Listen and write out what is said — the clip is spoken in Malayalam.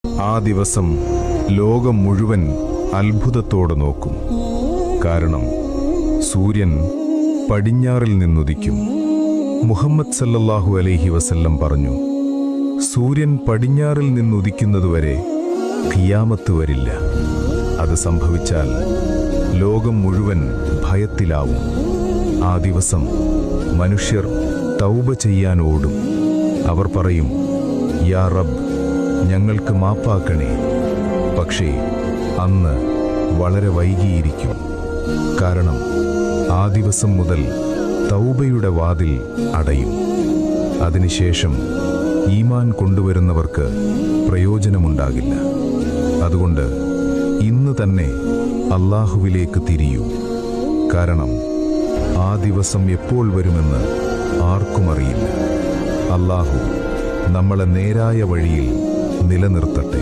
ആ ദിവസം ലോകം മുഴുവൻ അത്ഭുതത്തോടെ നോക്കും. കാരണം സൂര്യൻ പടിഞ്ഞാറിൽ നിന്നുദിക്കും. മുഹമ്മദ് സല്ലല്ലാഹു അലൈഹി വസല്ലം പറഞ്ഞു, സൂര്യൻ പടിഞ്ഞാറിൽ നിന്നുദിക്കുന്നതുവരെ ഖിയാമത്ത് വരില്ല. അത് സംഭവിച്ചാൽ ലോകം മുഴുവൻ ഭയത്തിലാവും. ആ ദിവസം മനുഷ്യർ തൗബ ചെയ്യാൻ ഓടും. അവർ പറയും, യാ റബ്ബ്, ഞങ്ങൾക്ക് മാപ്പാക്കണേ. പക്ഷേ അന്ന് വളരെ വൈകിയിരിക്കും. കാരണം ആ ദിവസം മുതൽ തൗബയുടെ വാതിൽ അടയും. അതിനുശേഷം ഈമാൻ കൊണ്ടുവരുന്നവർക്ക് പ്രയോജനമുണ്ടാകില്ല. അതുകൊണ്ട് ഇന്ന് തന്നെ അല്ലാഹുവിലേക്ക് തിരിയൂ. കാരണം ആ ദിവസം എപ്പോൾ വരുമെന്ന് ആർക്കും അറിയില്ല. അല്ലാഹു നമ്മളെ നേരായ വഴിയിൽ നിലനിർത്തട്ടെ.